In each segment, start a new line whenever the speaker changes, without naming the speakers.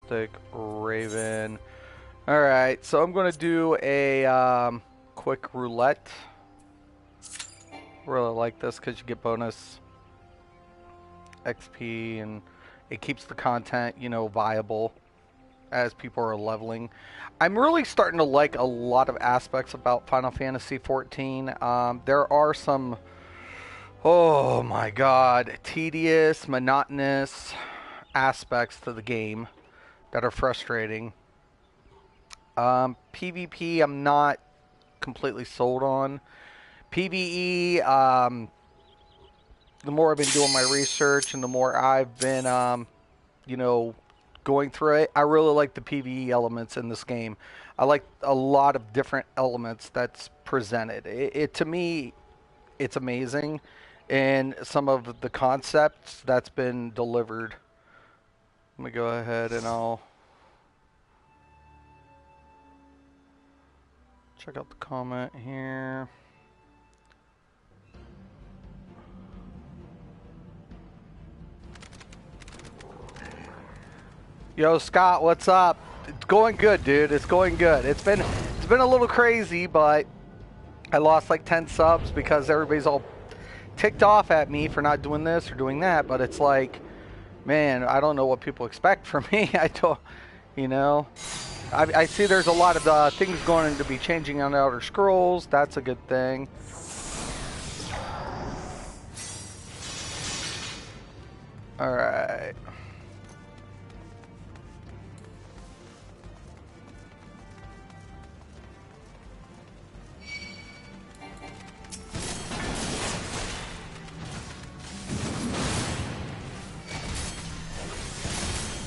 Mysticraven. Alright, so I'm going to do a quick roulette. Really like this because you get bonus XP and it keeps the content, you know, viable as people are leveling. I'm really starting to like a lot of aspects about Final Fantasy XIV. There are some, oh my god, tedious, monotonous aspects to the game that are frustrating. PvP, I'm not completely sold on. PvE, the more I've been doing my research and the more I've been, you know, going through it, I really like the PvE elements in this game. I like a lot of different elements that's presented. It to me, it's amazing, and some of the concepts that's been delivered. Let me go ahead and I'll check out the comment here. Yo, Scott, what's up? It's going good, dude. It's going good. It's been a little crazy, but I lost like 10 subs because everybody's all ticked off at me for not doing this or doing that. But it's like, man, I don't know what people expect from me. I don't, you know. I see there's a lot of things going to be changing on the Elder Scrolls. That's a good thing. All right.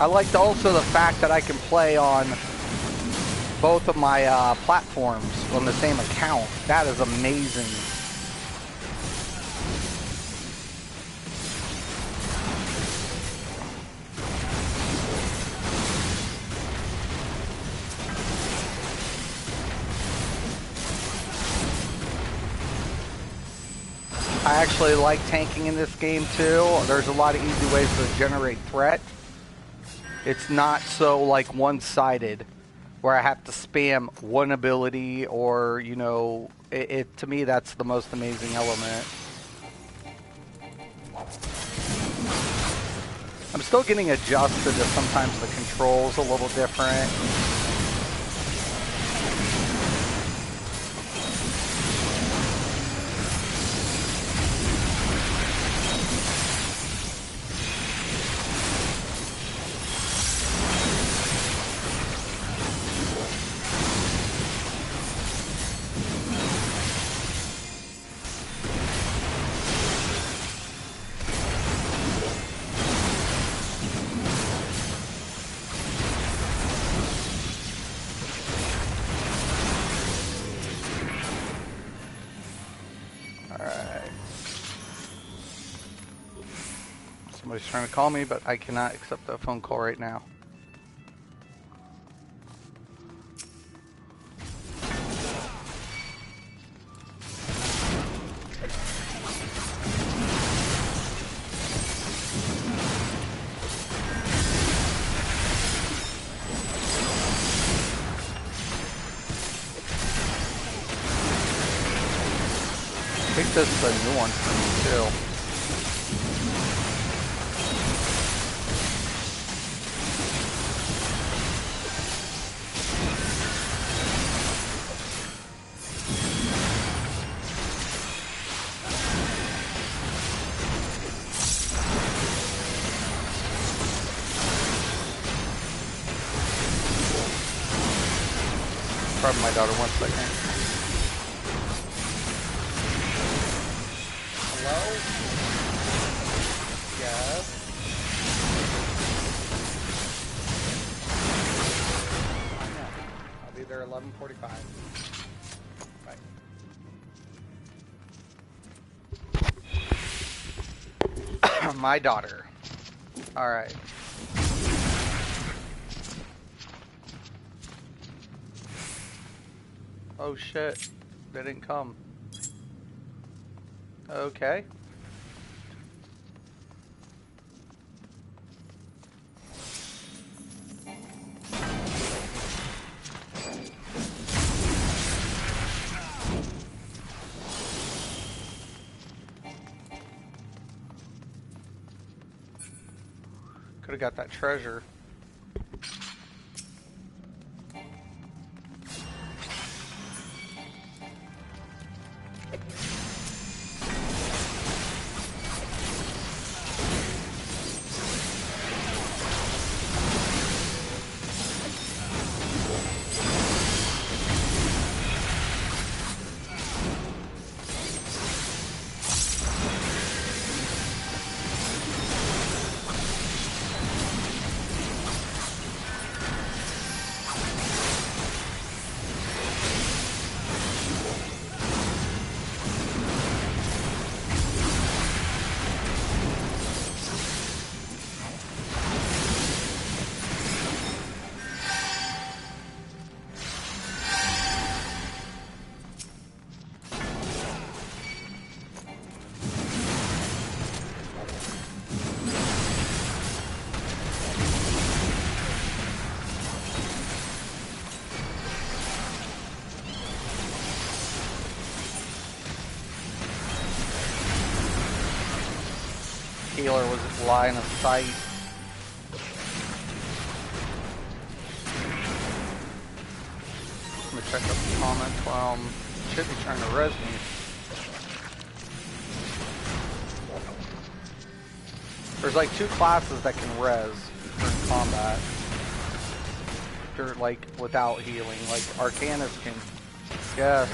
I liked also the fact that I can play on both of my platforms on the same account. That is amazing. I actually like tanking in this game too. There's a lot of easy ways to generate threat. It's not so like one-sided where I have to spam one ability or, you know, to me that's the most amazing element. I'm still getting adjusted to sometimes the controls a little different. Somebody's trying to call me, but I cannot accept that phone call right now. I think this is a new one for me too. Pardon my daughter, 1 second. Hello? Yes. I know. I'll be there 11:45. Bye. My daughter. All right. Oh shit, they didn't come. Okay. Could have got that treasure. Healer was line of sight. Let me check up the comments while should be trying to res me. There's like 2 classes that can res during combat. They're like without healing. Like Arcanist can. Yeah.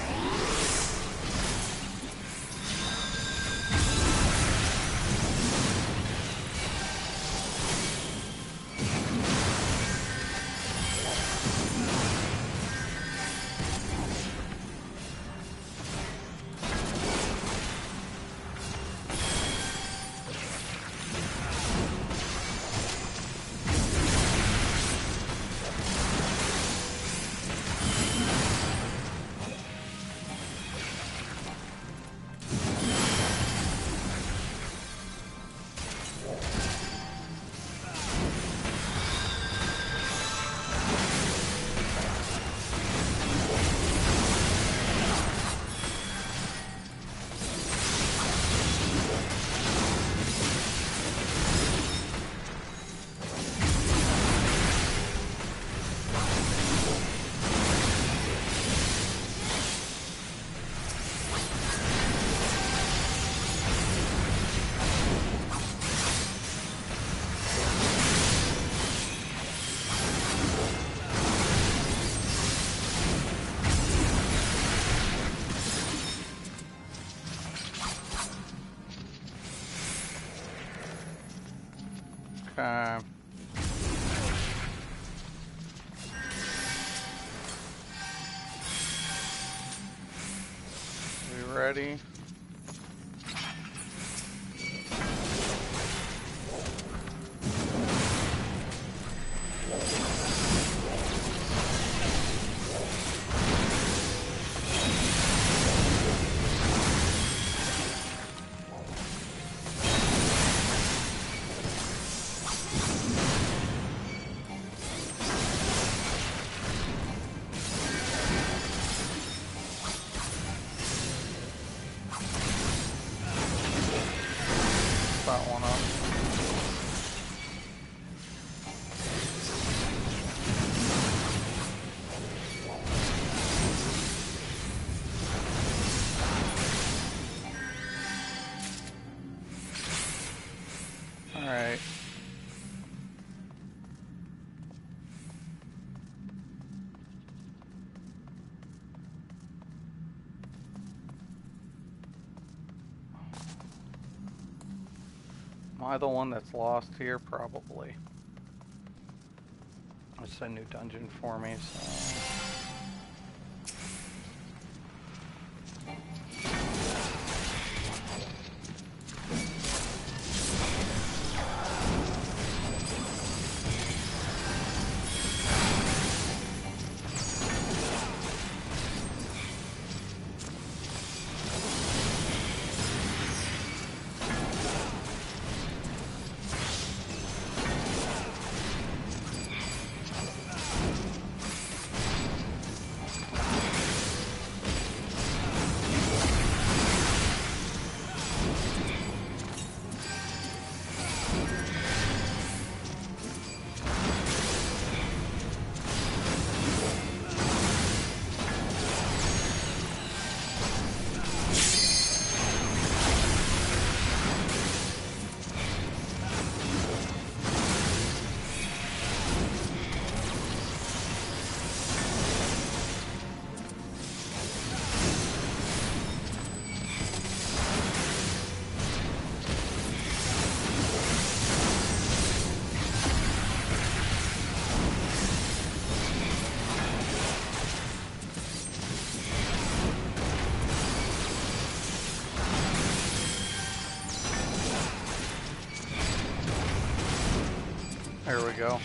Okay. We ready? That one up. All right. Am I the one that's lost here? Probably. It's a new dungeon for me, so... go.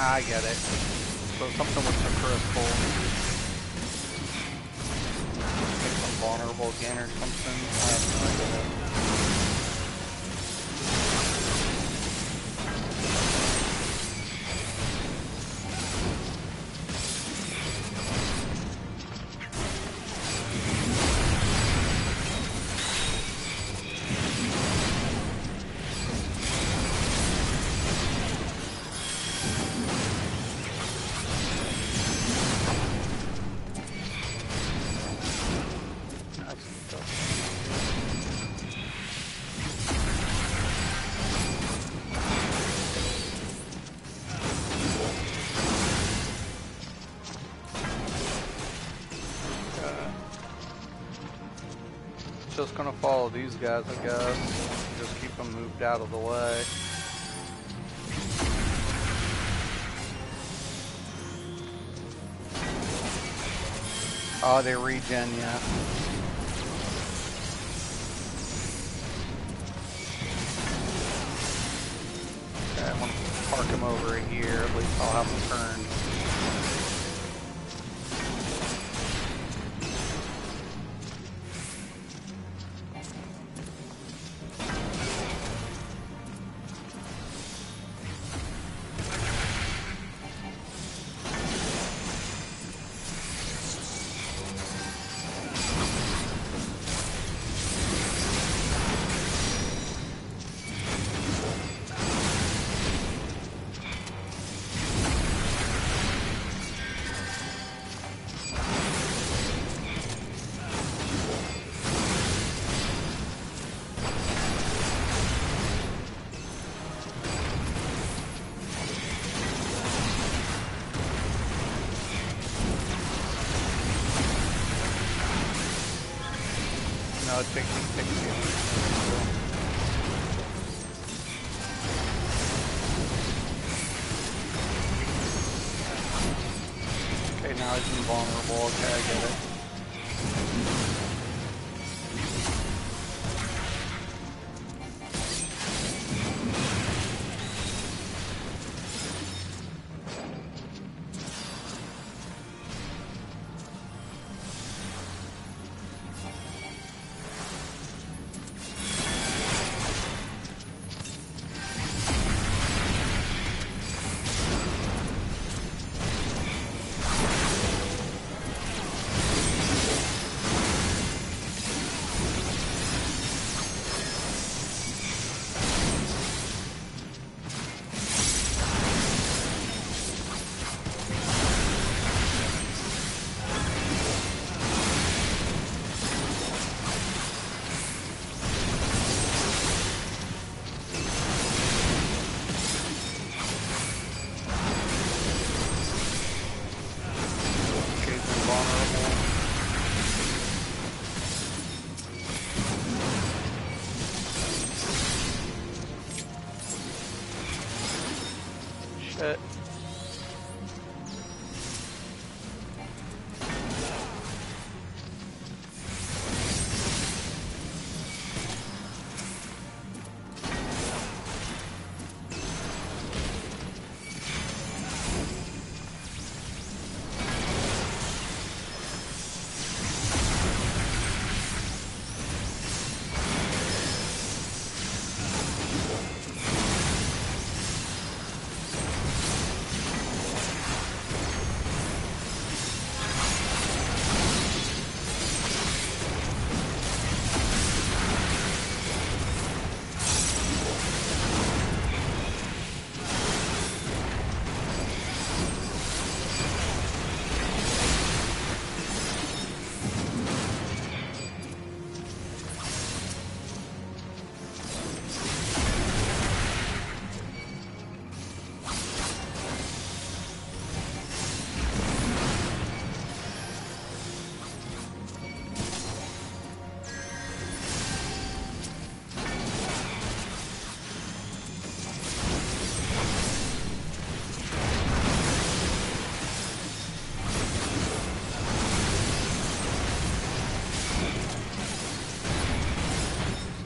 I get it. So something with the crystal. Make them vulnerable again or something. I have no idea. Just gonna follow these guys, I guess. Just keep them moved out of the way. Oh, they regen, yeah. Okay, I'm gonna park them over here. At least I'll have them turned. No, it takes me. Okay, now he's invulnerable. Okay, I get it.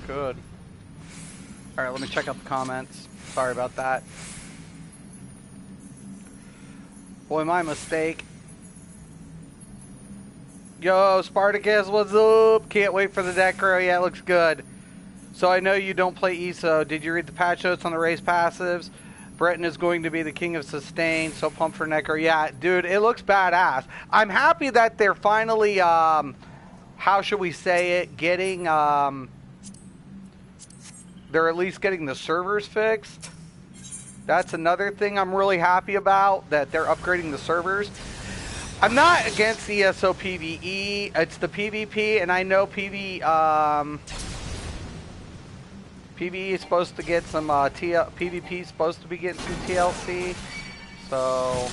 Good. Alright, let me check out the comments. Sorry about that. Boy, my mistake. Yo, Spartacus, what's up? Can't wait for the Necro. Yeah, it looks good. So I know you don't play ESO. Did you read the patch notes on the race passives? Breton is going to be the king of sustain, so pumped for Necro. Yeah, dude, it looks badass. I'm happy that they're finally, how should we say it, getting, they're at least getting the servers fixed. That's another thing I'm really happy about, that they're upgrading the servers. I'm not against ESO PvE. It's the PvP, and I know PvE is supposed to get some PvP is supposed to be getting some TLC. So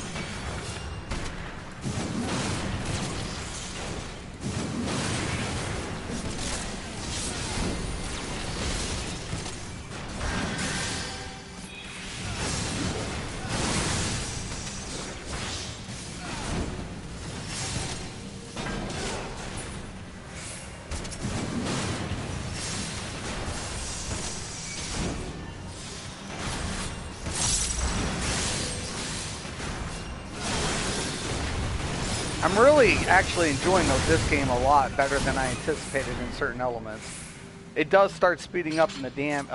I'm really actually enjoying this game a lot better than I anticipated in certain elements. It does start speeding up in the damn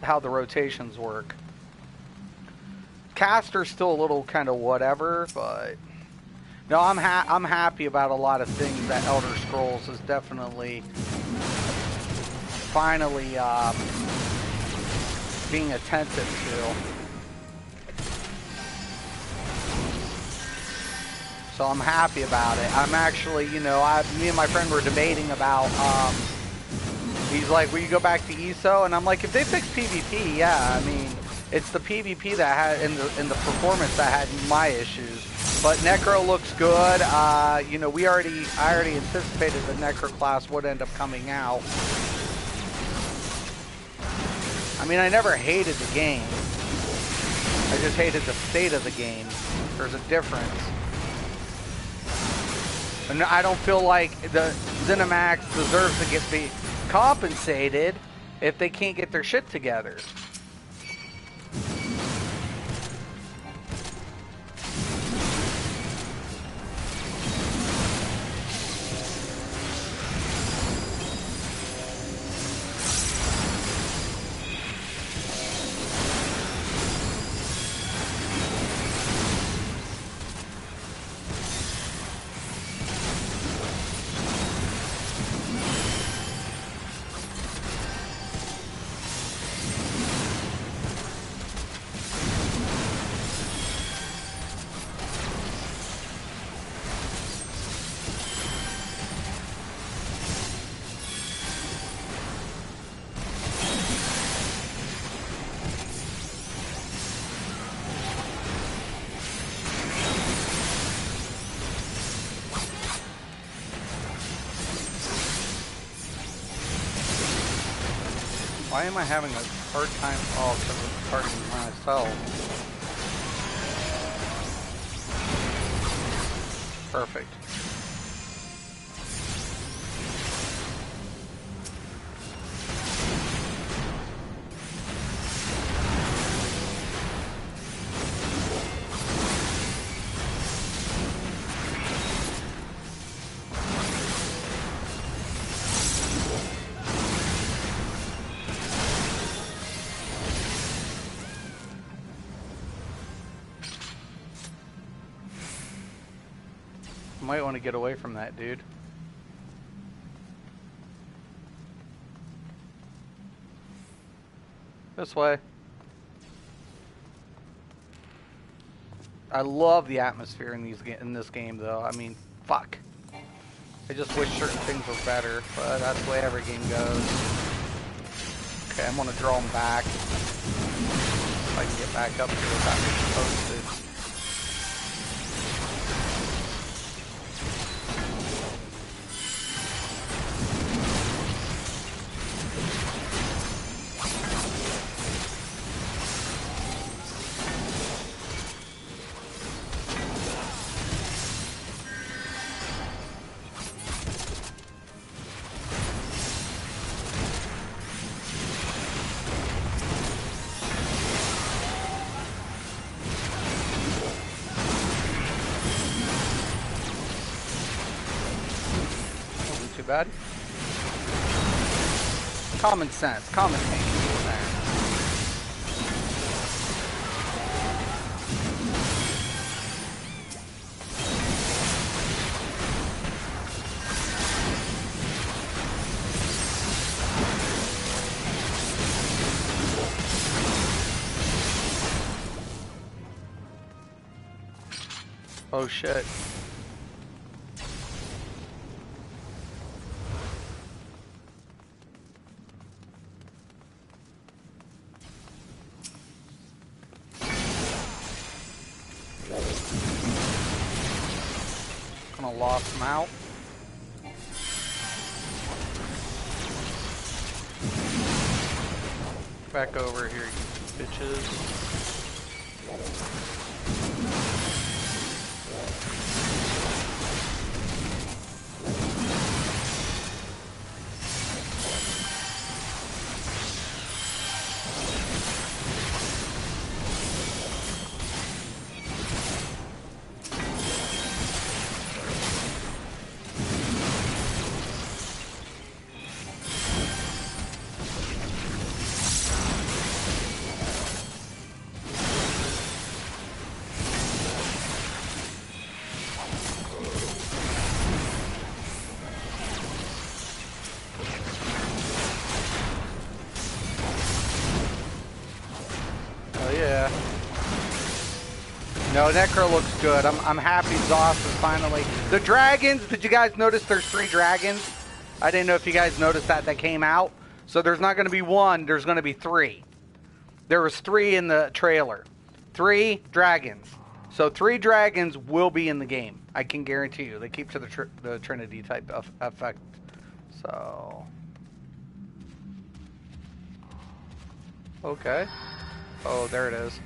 how the rotations work. Caster's still a little kind of whatever, but no, I'm happy about a lot of things that Elder Scrolls is definitely finally being attentive to. So I'm happy about it. I'm actually, you know, me and my friend were debating about, he's like, will you go back to ESO? And I'm like, if they fix PvP, yeah, I mean, it's the PvP that had, in the performance that had my issues. But Necro looks good. You know, I already anticipated the Necro class would end up coming out. I mean, I never hated the game. I just hated the state of the game. There's a difference. And I don't feel like the ZeniMax deserves to get compensated if they can't get their shit together. Why am I having a hard time? Oh, because I'm targeting myself. Perfect. Might want to get away from that dude. This way. I love the atmosphere in this game, though. I mean, fuck. I just wish certain things were better, but that's the way every game goes. Okay, I'm gonna draw them back. If I can get back up here without being posted. Bad. Common sense, common thinking there. Oh shit. Lost him out. Back over here, you bitches. No, Necro looks good. I'm happy Zoss is finally... The dragons, did you guys notice there's 3 dragons? I didn't know if you guys noticed that came out. So there's not going to be 1, there's going to be 3. There was 3 in the trailer. 3 dragons. So 3 dragons will be in the game. I can guarantee you. They keep to the Trinity type of effect. So... Okay. Oh, there it is.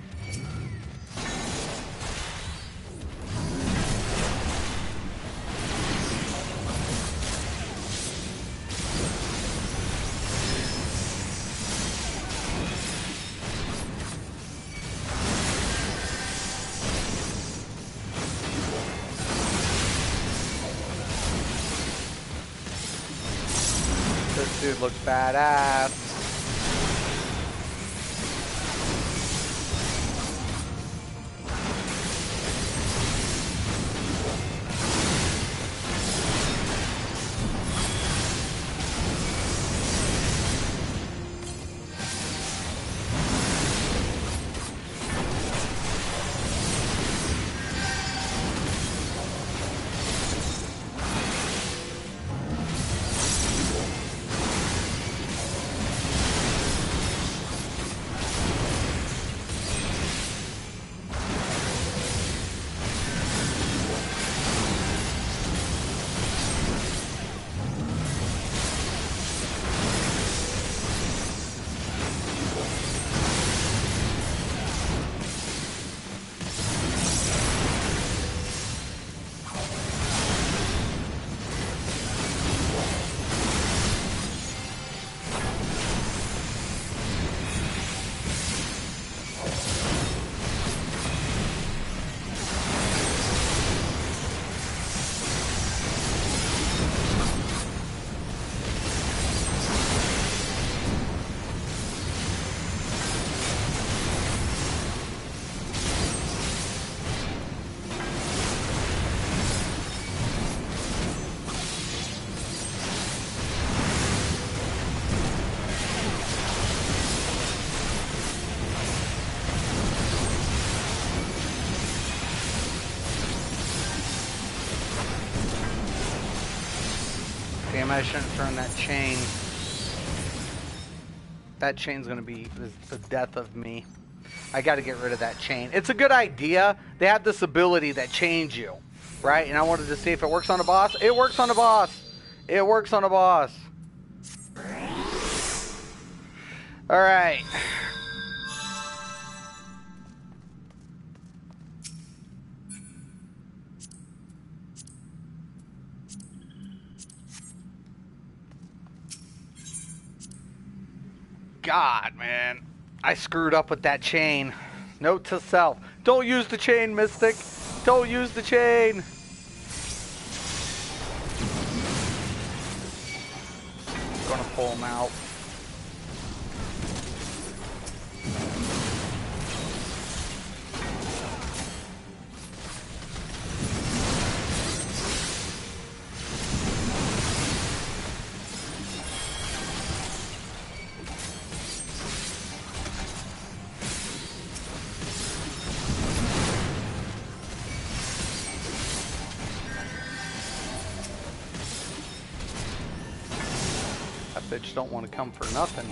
This dude looks badass. I shouldn't throw that chain. That chain's gonna be the death of me. I gotta get rid of that chain. It's a good idea. They have this ability that change you, right? And I wanted to see if it works on a boss. It works on a boss. It works on a boss. All right. God, man. I screwed up with that chain. Note to self. Don't use the chain, Mystic. Don't use the chain. I'm gonna pull him out. Bitch don't want to come for nothing.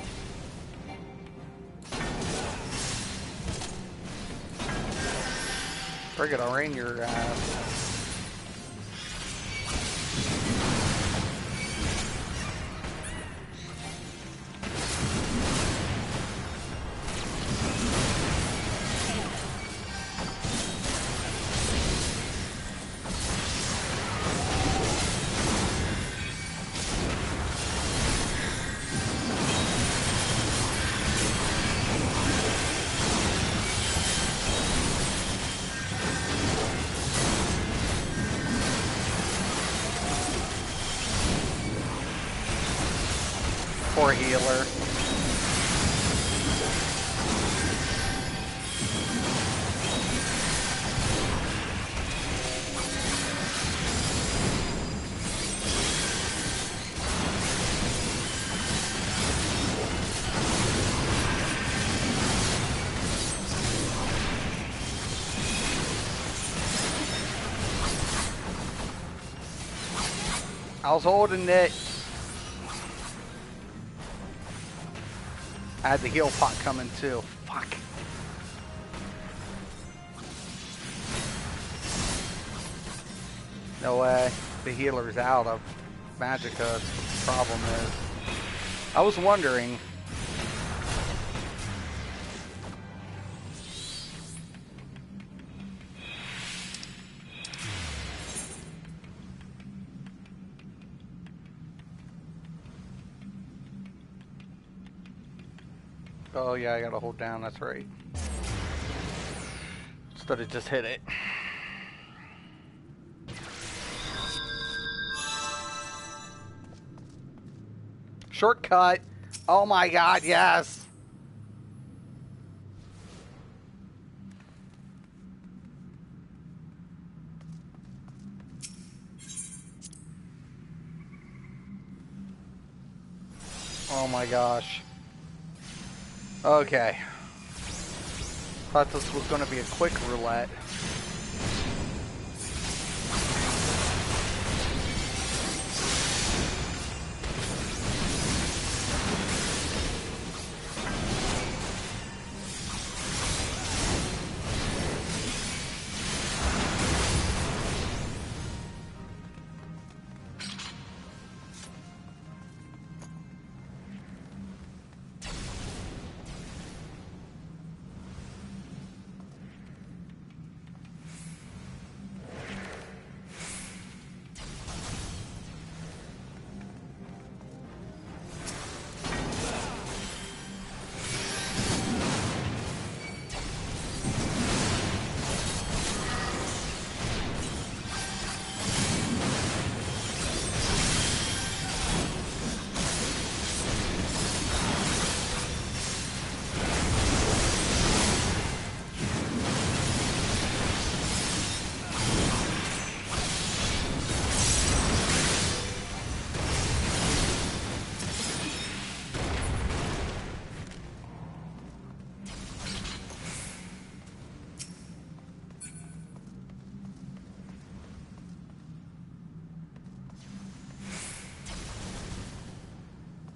Friggin', I'll rain your ass. Poor healer. I was holding it. I had the heal pot coming too. Fuck. No way. The healer's out of Magicka. The problem is. I was wondering. Oh yeah, I gotta hold down, that's right. Instead of just hit it. Shortcut! Oh my god, yes! Oh my gosh. Okay. Thought this was going to be a quick roulette.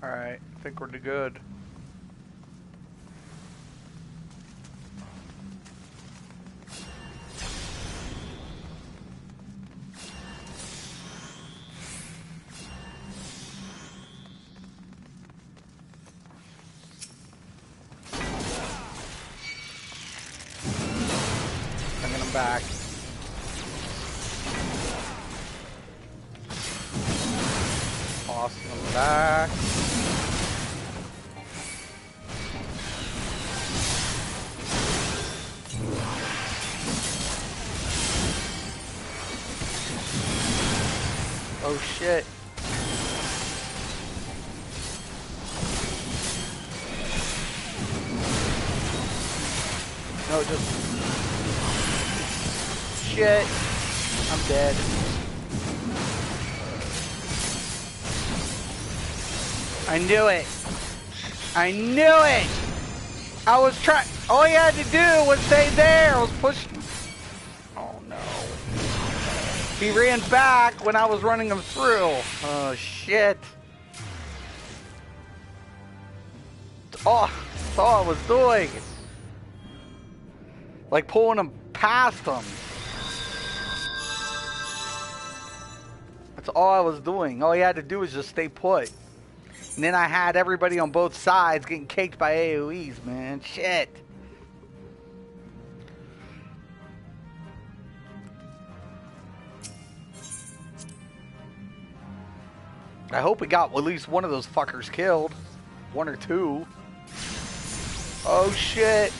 Alright, I think we're good. Bringing them back. Tossing them back. Oh shit. No, just... Shit. I'm dead. I knew it. I knew it. I was trying... All you had to do was stay there. I was pushing... Oh no. He ran back when I was running him through. Oh shit. Oh, that's all I was doing. Like pulling him past him. That's all I was doing. All you had to do was just stay put. And then I had everybody on both sides getting caked by AoEs, man. Shit. I hope we got at least one of those fuckers killed. One or two. Oh shit.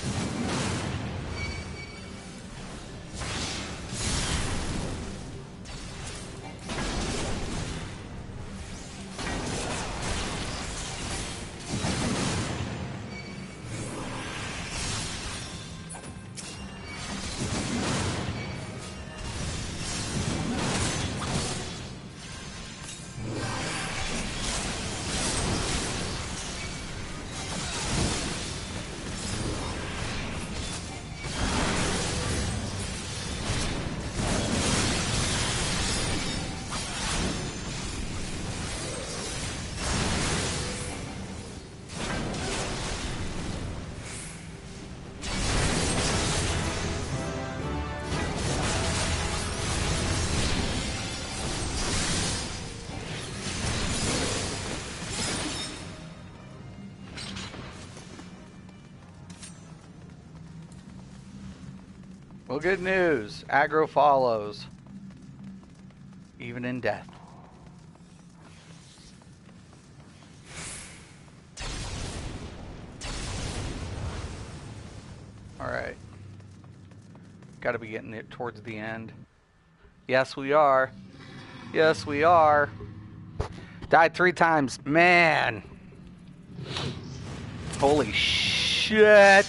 Well, good news. Aggro follows. Even in death. Alright. Gotta be getting it towards the end. Yes, we are. Yes, we are. Died 3 times. Man. Holy shit.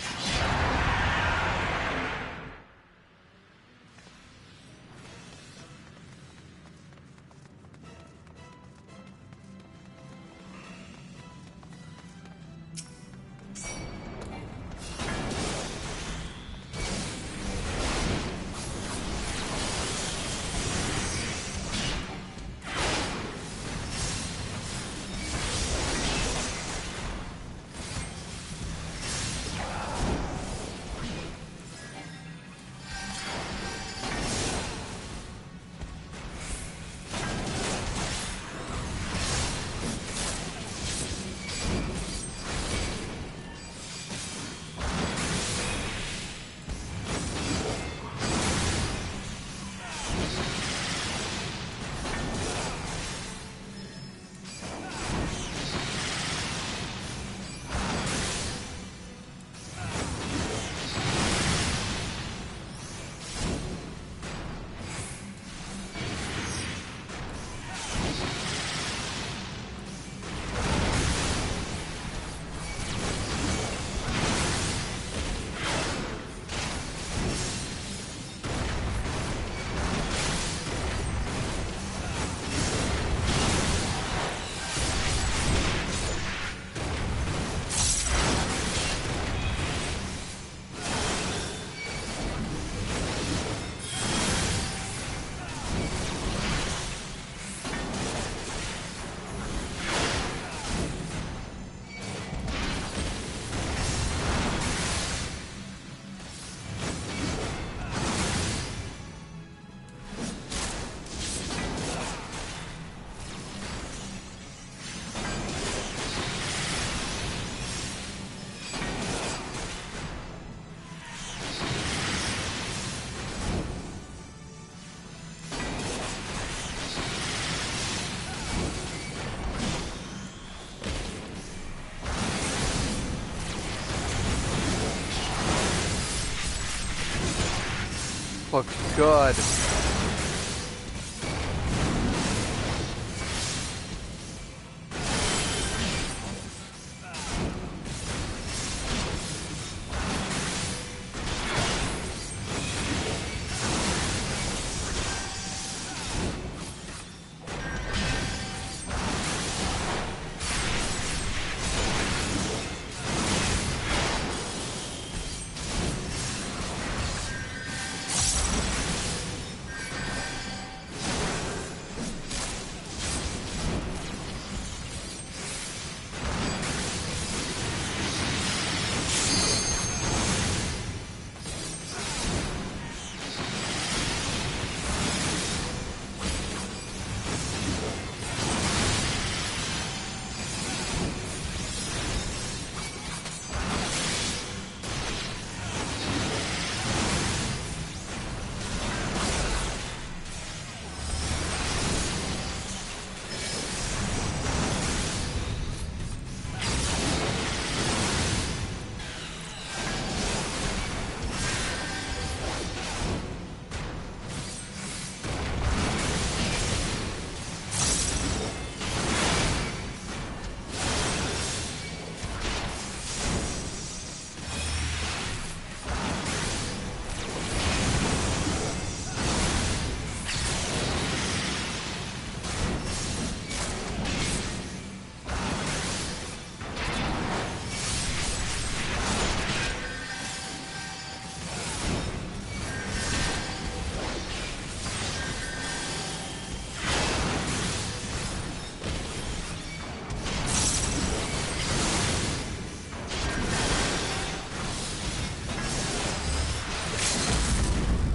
looks good.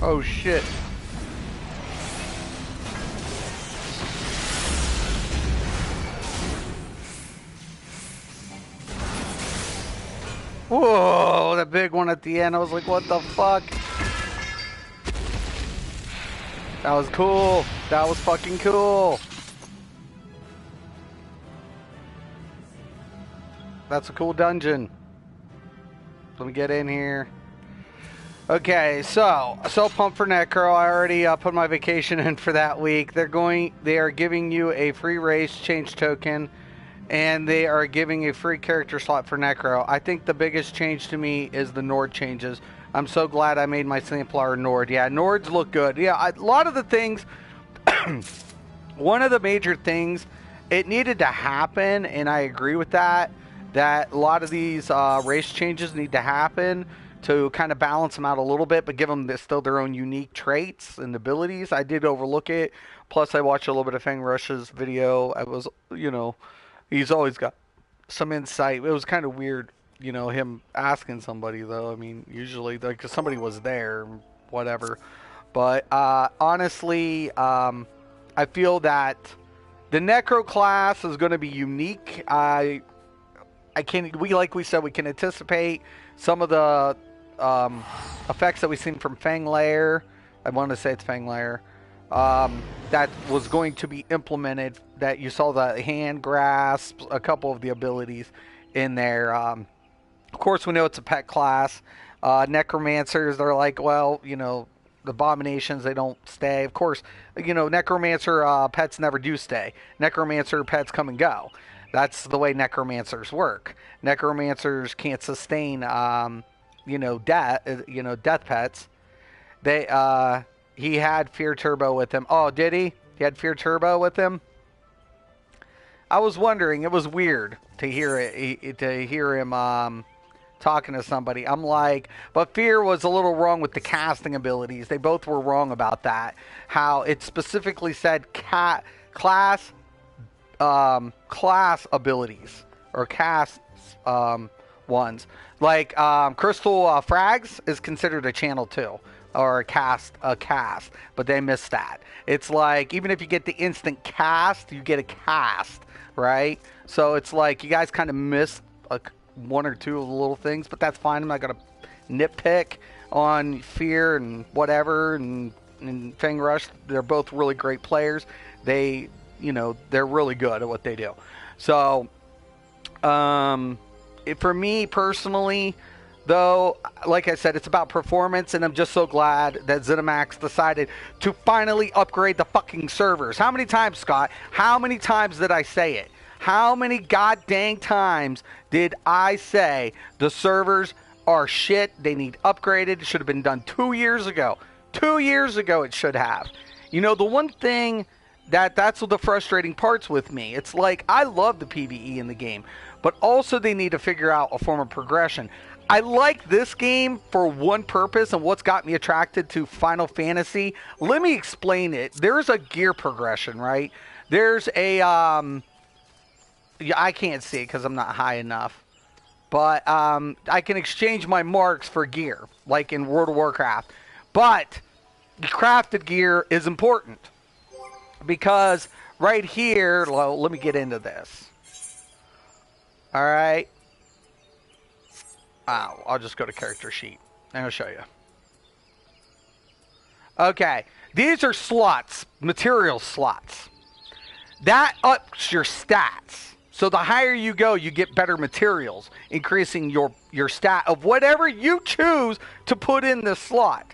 Oh shit. Whoa, that big one at the end. I was like, what the fuck? That was cool. That was fucking cool. That's a cool dungeon. Let me get in here. Okay, so pumped for Necro. I already put my vacation in for that week. They are giving you a free race change token, and they are giving a free character slot for Necro. I think the biggest change to me is the Nord changes. I'm so glad I made my Samplar Nord. Yeah, Nords look good. Yeah, a lot of the things, one of the major things, it needed to happen, and I agree with that a lot of these race changes need to happen to kind of balance them out a little bit, but give them still their own unique traits and abilities. I did overlook it. Plus, I watched a little bit of Fang Rush's video. I was, he's always got some insight. It was kind of weird, him asking somebody, though. I mean, usually, because somebody was there, whatever. But honestly, I feel that the Necro class is going to be unique. Like we said, we can anticipate some of the effects that we've seen from Fang Lair. I want to say it's Fang Lair. That was going to be implemented. That you saw the hand grasp, a couple of the abilities in there. Of course, we know it's a pet class. Necromancers, they're like, well, the abominations, they don't stay. Of course, Necromancer pets never do stay. Necromancer pets come and go. That's the way Necromancers work. Necromancers can't sustain, death pets. He had Fear Turbo with him. Oh, did he? He had Fear Turbo with him? I was wondering. It was weird to hear him talking to somebody. I'm like, but Fear was a little wrong with the casting abilities. They both were wrong about that. How it specifically said class abilities or cast ones. Like Crystal Frags is considered a channel too, or a cast, but they missed that. It's like even if you get the instant cast, you get a cast, right? So it's like you guys kind of missed one or two of the little things, but that's fine. I'm not gonna nitpick on Fear and whatever and Fang Rush. They're both really great players. They're really good at what they do. So, for me personally, though, like I said, it's about performance, and I'm just so glad that ZeniMax decided to finally upgrade the fucking servers. How many times, Scott? How many times did I say it? How many god dang times did I say the servers are shit? They need upgraded. It should have been done 2 years ago. 2 years ago it should have. You know, the one thing that's the frustrating parts with me. It's like, I love the PvE in the game, but also they need to figure out a form of progression. I like this game for one purpose, and what's got me attracted to Final Fantasy. Let me explain it. There's a gear progression, right? There's a, yeah, I can't see it because I'm not high enough. But I can exchange my marks for gear, like in World of Warcraft. But the crafted gear is important. Because right here, well, let me get into this. All right. I'll just go to character sheet and I'll show you. Okay. These are slots, material slots. That ups your stats. So the higher you go, you get better materials, increasing your stat of whatever you choose to put in this slot.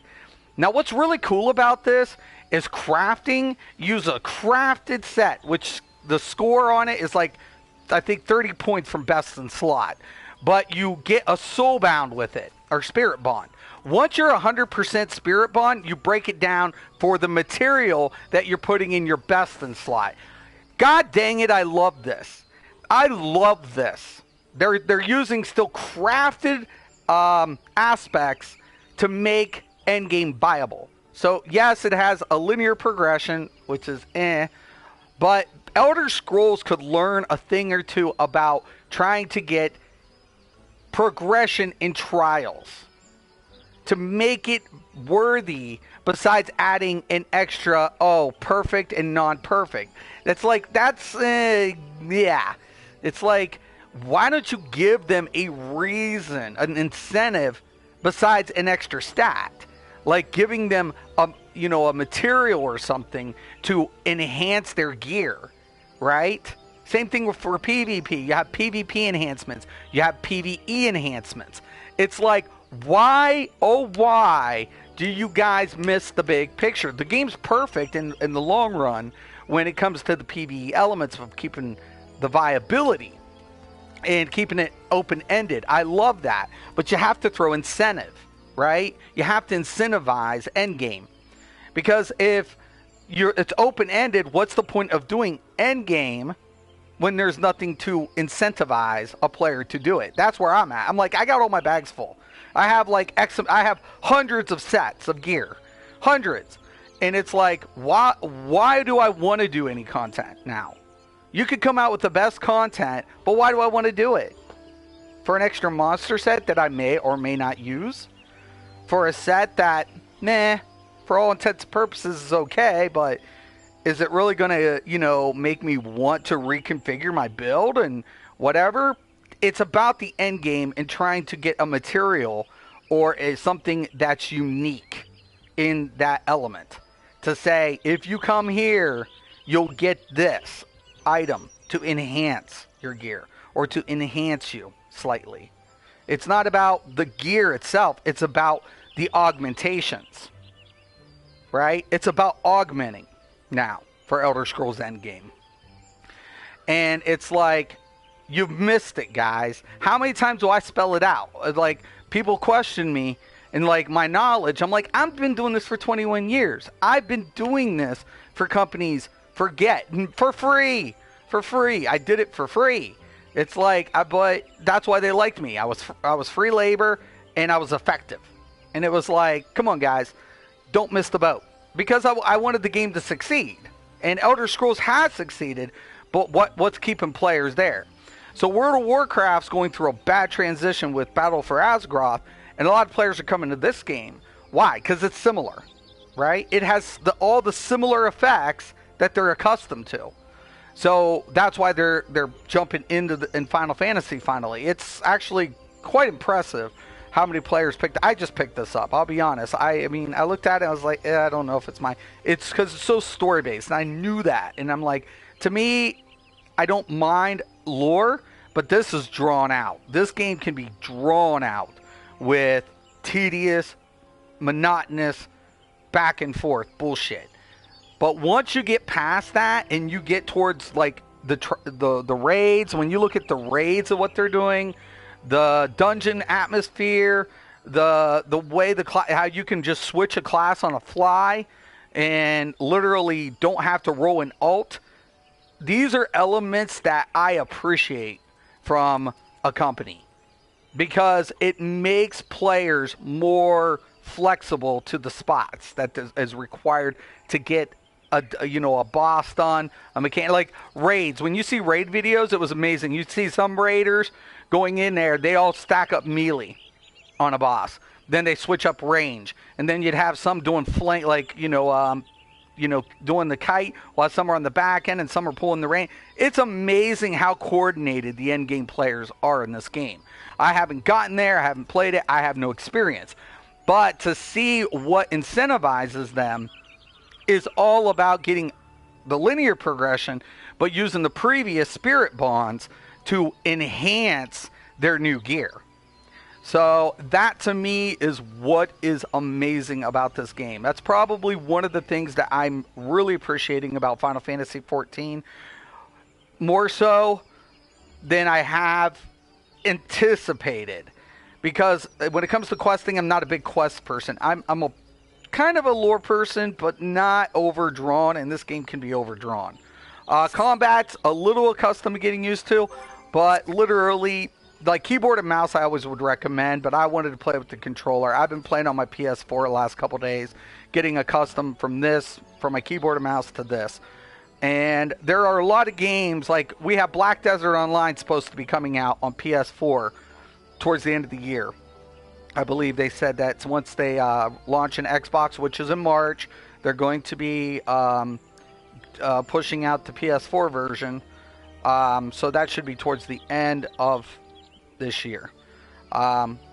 Now, what's really cool about this is crafting. Use a crafted set, which the score on it is like, I think 30 points from best in slot. But you get a soul bound with it, or spirit bond. Once you're 100% spirit bond, you break it down for the material that you're putting in your best in slot. God dang it, I love this. I love this. They're using still crafted aspects to make endgame viable. So yes, it has a linear progression, which is but Elder Scrolls could learn a thing or two about trying to get progression in trials to make it worthy, besides adding an extra, perfect and non-perfect. It's like, why don't you give them a reason, an incentive, besides an extra stat? Like giving them a material or something to enhance their gear, right? Same thing for PvP. You have PvP enhancements. You have PvE enhancements. It's like, why do you guys miss the big picture? The game's perfect in the long run when it comes to the PvE elements of keeping the viability and keeping it open-ended. I love that. But you have to throw incentive, right? You have to incentivize endgame. Because if it's open-ended, what's the point of doing endgame when there's nothing to incentivize a player to do it? That's where I'm at. I'm like, I got all my bags full. I have hundreds of sets of gear. Hundreds. And it's like, why do I want to do any content now? You could come out with the best content, but why do I want to do it? For an extra monster set that I may or may not use? For a set that, for all intents and purposes is okay, but is it really going to, make me want to reconfigure my build and whatever? It's about the end game and trying to get a material or something that's unique in that element. To say, if you come here, you'll get this item to enhance your gear or to enhance you slightly. It's not about the gear itself. It's about the augmentations, right? It's about augmenting now for Elder Scrolls Endgame. And it's like, you've missed it, guys. How many times do I spell it out? Like, people question me and like my knowledge. I'm like, I've been doing this for 21 years. I've been doing this for companies for free. I did it for free. It's like, but that's why they liked me. I was free labor and I was effective. And it was like, come on, guys, don't miss the boat. Because I wanted the game to succeed. And Elder Scrolls has succeeded, but what's keeping players there? So World of Warcraft's going through a bad transition with Battle for Azeroth, and a lot of players are coming to this game. Why? Because it's similar, right? It has all the similar effects that they're accustomed to. So that's why they're jumping in Final Fantasy finally. It's actually quite impressive how many players I just picked this up. I'll be honest. I mean, I looked at it and I was like, I don't know if it's it's because it's so story based, and I knew that. And I'm like, to me, I don't mind lore, but this is drawn out. This game can be drawn out with tedious, monotonous, back and forth bullshit. But once you get past that and you get towards like the raids, when you look at the raids of what they're doing, the dungeon atmosphere, the way how you can just switch a class on a fly and literally don't have to roll an alt. These are elements that I appreciate from a company because it makes players more flexible to the spots that is required to get a boss done, a mechanic, like raids. When you see raid videos, it was amazing. You see some raiders going in there, they all stack up melee on a boss. Then they switch up range, and then you'd have some doing flank, like doing the kite, while some are on the back end and some are pulling the range. It's amazing how coordinated the end game players are in this game. I haven't gotten there, I haven't played it, I have no experience, but to see what incentivizes them is all about getting the linear progression, but using the previous spirit bonds to enhance their new gear. So that to me is what is amazing about this game. That's probably one of the things that I'm really appreciating about Final Fantasy XIV, more so than I have anticipated. Because when it comes to questing, I'm not a big quest person. I'm a kind of a lore person, but not overdrawn, and this game can be overdrawn. Combat's a little accustomed to getting used to, but literally, like keyboard and mouse I always would recommend, but I wanted to play with the controller. I've been playing on my PS4 the last couple days, getting accustomed from my keyboard and mouse to this. And there are a lot of games, like we have Black Desert Online supposed to be coming out on PS4 towards the end of the year. I believe they said that once they launch an Xbox, which is in March, they're going to be pushing out the PS4 version. So that should be towards the end of this year,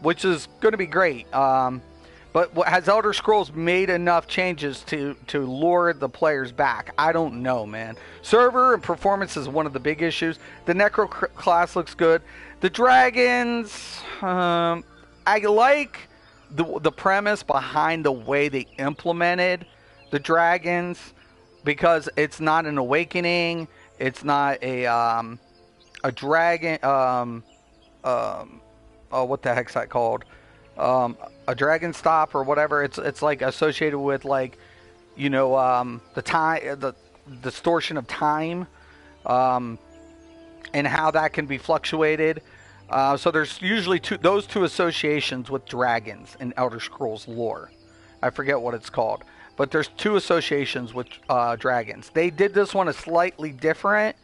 which is going to be great. But has Elder Scrolls made enough changes to lure the players back? I don't know, man. Server and performance is one of the big issues. The Necro class looks good. The dragons, I like the premise behind the way they implemented the dragons, because it's not an awakening, it's not a dragon, what the heck's that called? A dragon stop or whatever. It's like associated with like, the time, the distortion of time, and how that can be fluctuated. So there's usually those two associations with dragons in Elder Scrolls lore. I forget what it's called, but there's two associations with dragons. They did this one a slightly different.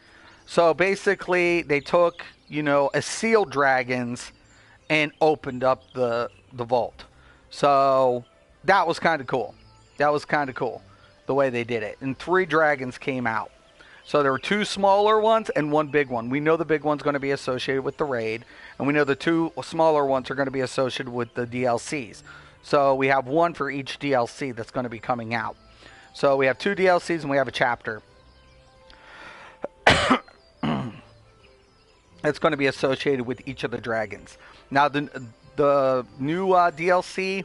So basically, they took a sealed dragons and opened up the vault. So that was kind of cool. The way they did it. And 3 dragons came out. So there were 2 smaller ones and 1 big one. We know the big one's going to be associated with the raid, and we know the 2 smaller ones are going to be associated with the DLCs. So we have 1 for each DLC that's going to be coming out. So we have 2 DLCs and we have a chapter. It's going to be associated with each of the dragons. Now the new DLC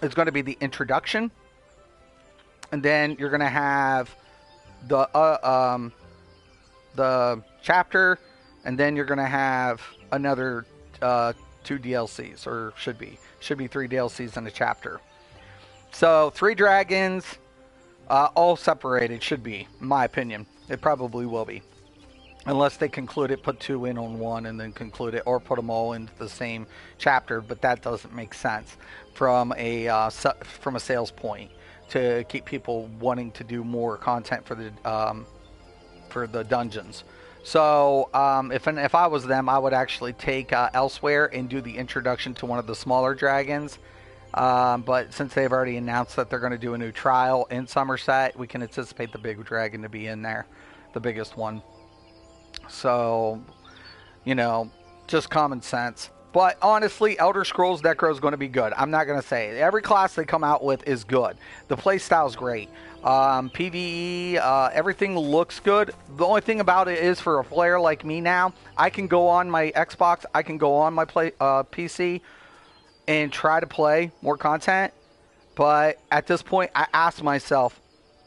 is going to be the introduction, and then you're going to have the chapter, and then you're going to have another 2 DLCs, or should be 3 DLCs and a chapter. So 3 dragons, all separated, should be, in my opinion. It probably will be, unless they conclude it, put 2 in on 1 and then conclude it, or put them all into the same chapter. But that doesn't make sense from a sales point, to keep people wanting to do more content for the dungeons. So if I was them, I would actually take Elsewhere and do the introduction to one of the smaller dragons. But since they've already announced that they're going to do a new trial in Somerset, we can anticipate the big dragon to be in there, the biggest one. So, just common sense. But honestly, Elder Scrolls Necro is going to be good. I'm not going to say. Every class they come out with is good. The playstyle is great. PvE, everything looks good. The only thing about it is, for a player like me now, I can go on my Xbox, I can go on my PC, and try to play more content. But at this point, I ask myself,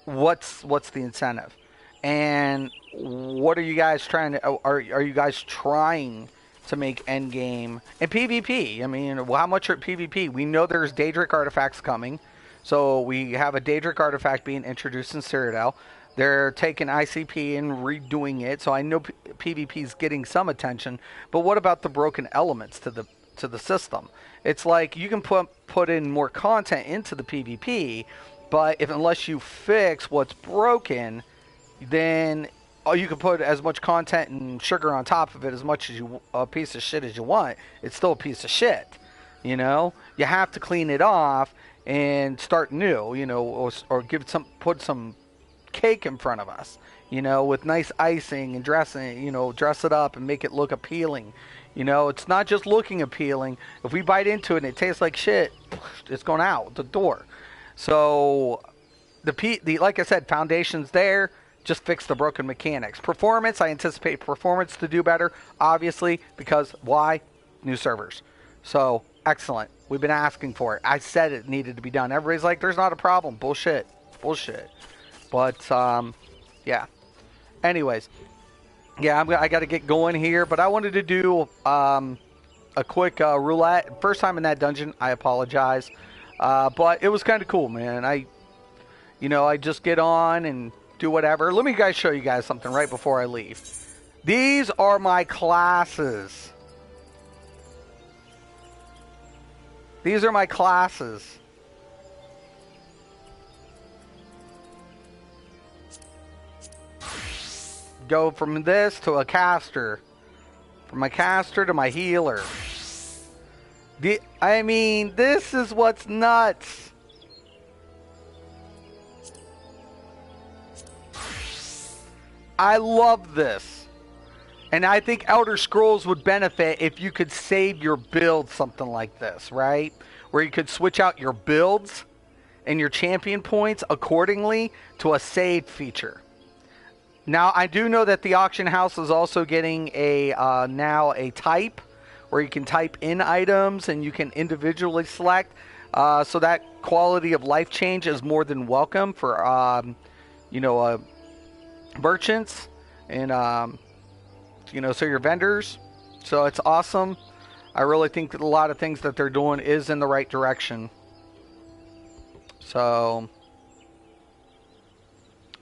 what's the incentive, and what are you guys trying to? Are you guys trying to make endgame and PvP? I mean, how much are PvP? We know there's Daedric artifacts coming, so we have a Daedric artifact being introduced in Cyrodiil. They're taking ICP and redoing it, so I know PvP is getting some attention. But what about the broken elements to the system? It's like you can put in more content into the PvP, but unless you fix what's broken, then you can put as much content and sugar on top of it as much as a piece of shit as you want. It's still a piece of shit. You know, you have to clean it off and start new. You know, or put some cake in front of us. You know, with nice icing and dressing. You know, dress it up and make it look appealing. You know, it's not just looking appealing. If we bite into it and it tastes like shit, it's going out the door. So, like I said, foundation's there. Just fix the broken mechanics. Performance, I anticipate performance to do better, obviously, because why? New servers. So, excellent. We've been asking for it. I said it needed to be done. Everybody's like, there's not a problem. Bullshit. Bullshit. But, yeah. Anyways. Yeah, I got to get going here, but I wanted to do a quick roulette. First time in that dungeon, I apologize. But it was kind of cool, man. I just get on and do whatever. Let me show you guys something right before I leave. These are my classes. These are my classes. Go from this to a caster. From my caster to my healer. I mean, this is what's nuts. I love this. And I think Elder Scrolls would benefit if you could save your build something like this, right? Where you could switch out your builds and your champion points accordingly to a save feature. Now, I do know that the auction house is also getting now a type where you can type in items and you can individually select. So that quality of life change is more than welcome for, merchants and, so your vendors. So it's awesome. I really think that a lot of things that they're doing is in the right direction. So,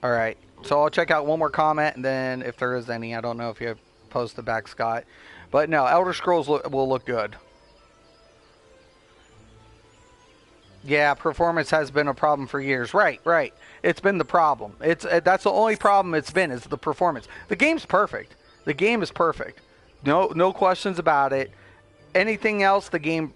all right. So I'll check out one more comment, and then if there is any, I don't know if you have posted back, Scott. But no, Elder Scrolls will look good. Yeah, performance has been a problem for years. Right. It's been the problem. That's the only problem it's been, is the performance. The game's perfect. The game is perfect. No questions about it. Anything else, the game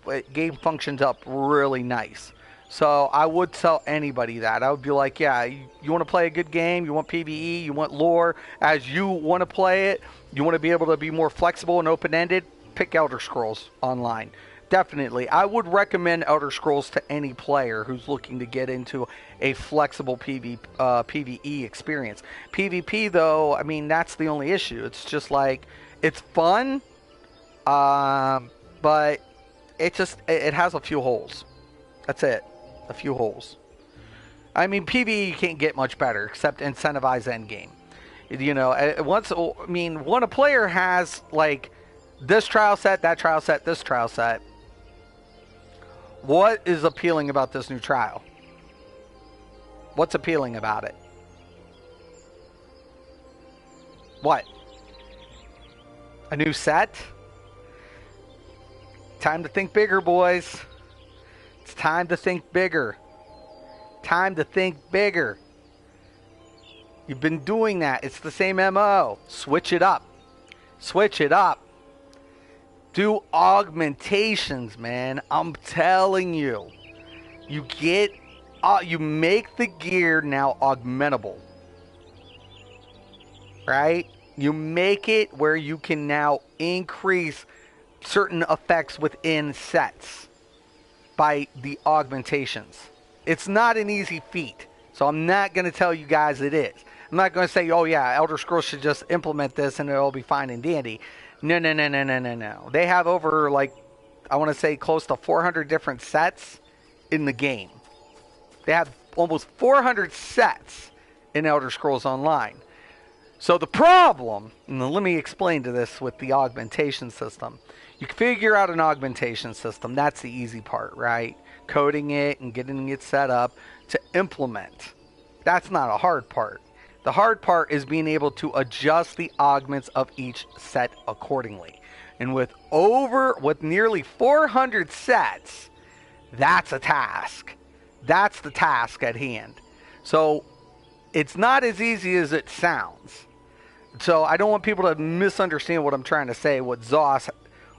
functions up really nice. So I would tell anybody that. I would be like, yeah, you want to play a good game, you want PvE, you want lore, as you want to play it, you want to be able to be more flexible and open-ended, pick Elder Scrolls Online. Definitely. I would recommend Elder Scrolls to any player who's looking to get into a flexible PvE experience. PvP, though, I mean, that's the only issue. It's just like, it's fun, but it has a few holes. That's it. A few holes. I mean, PvE you can't get much better except incentivize endgame. You know, when a player has like this trial set, that trial set, this trial set, what is appealing about this new trial? What's appealing about it? What? A new set? Time to think bigger, boys. It's time to think bigger. Time to think bigger. You've been doing that. It's the same MO. Switch it up. Switch it up. Do augmentations, man. I'm telling you. You make the gear now augmentable. Right? You make it where you can now increase certain effects within sets by the augmentations. It's not an easy feat, so I'm not going to tell you guys it is. I'm not going to say, oh yeah, Elder Scrolls should just implement this and it'll be fine and dandy. No. They have over like I want to say close to 400 different sets in the game. They have almost 400 sets in Elder Scrolls Online. So the problem, and let me explain to this with the augmentation system. You can figure out an augmentation system. That's the easy part, right? Coding it and getting it set up to implement. That's not a hard part. The hard part is being able to adjust the augments of each set accordingly. And with nearly 400 sets, that's a task. That's the task at hand. So it's not as easy as it sounds. So I don't want people to misunderstand what I'm trying to say, what ZOS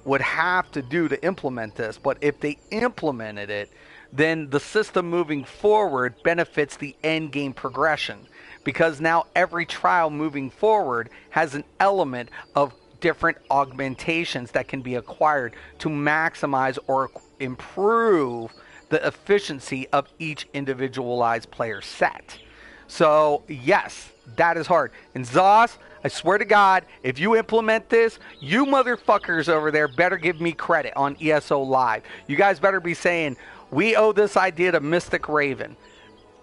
would have to do to implement this. But if they implemented it, then the system moving forward benefits the end game progression. Because now every trial moving forward has an element of different augmentations that can be acquired to maximize or improve the efficiency of each individualized player set. So yes, that is hard. And ZOS, I swear to God, if you implement this, you motherfuckers over there better give me credit on ESO Live. You guys better be saying, we owe this idea to Mysticraven.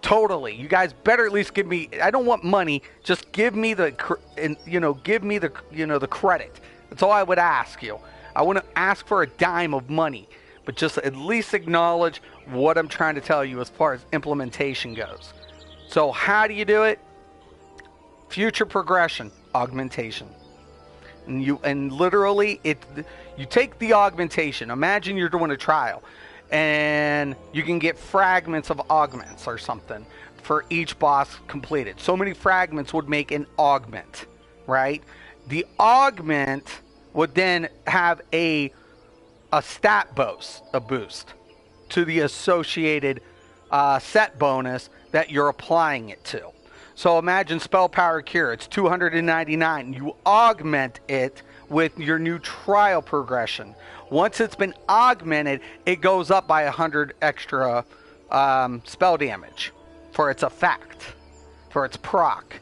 Totally. You guys better at least give me, I don't want money, just give me the, the credit. That's all I would ask you. I wouldn't ask for a dime of money, but just at least acknowledge what I'm trying to tell you as far as implementation goes. So how do you do it? Future progression, augmentation. And literally you take the augmentation. Imagine you're doing a trial and you can get fragments of augments or something for each boss completed. So many fragments would make an augment, right? The augment would then have a stat boost, to the associated set bonus that you're applying it to. So imagine Spell Power Cure, it's 299. You augment it with your new trial progression. Once it's been augmented, it goes up by 100 extra spell damage for its effect, for its proc.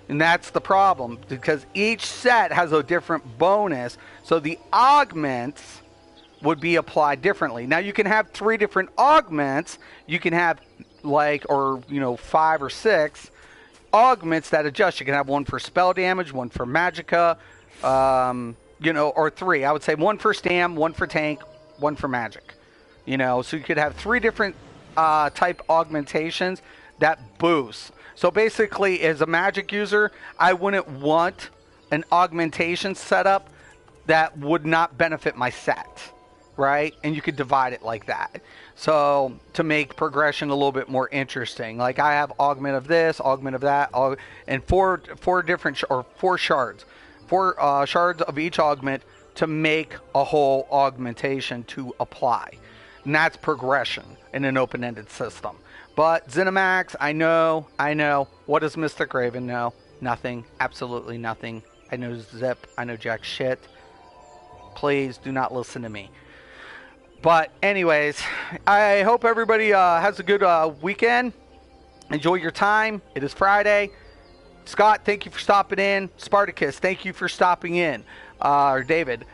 And that's the problem, because each set has a different bonus, so the augments would be applied differently. Now you can have 3 different augments. You can have 5 or 6 augments that adjust. You can have one for spell damage, one for magicka, or 3. I would say 1 for stam, 1 for tank, 1 for magic. So you could have 3 different type augmentations that boost. So basically, as a magic user, I wouldn't want an augmentation setup that would not benefit my set, right? And you could divide it like that. So to make progression a little bit more interesting, like I have augment of this, augment of that, and four shards of each augment to make a whole augmentation to apply. And that's progression in an open-ended system. But ZeniMax, I know. What does Mysticraven know? Nothing. Absolutely nothing. I know Zip. I know jack shit. Please do not listen to me. But anyways, I hope everybody has a good weekend. Enjoy your time. It is Friday. Scott, thank you for stopping in. Spartacus, thank you for stopping in. Or David,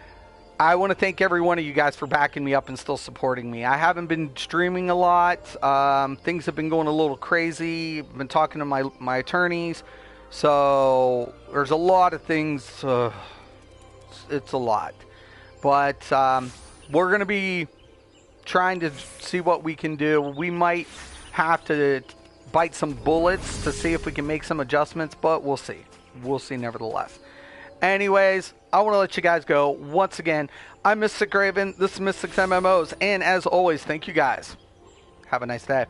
I want to thank every one of you guys for backing me up and still supporting me. I haven't been streaming a lot. Things have been going a little crazy. I've been talking to my attorneys. So there's a lot of things. It's a lot. But we're going to be trying to see what we can do. We might have to bite some bullets to see if we can make some adjustments, but we'll see. We'll see nevertheless. Anyways, I want to let you guys go. Once again, I'm Mysticraven. This is Mystics MMOs. And as always, thank you guys. Have a nice day.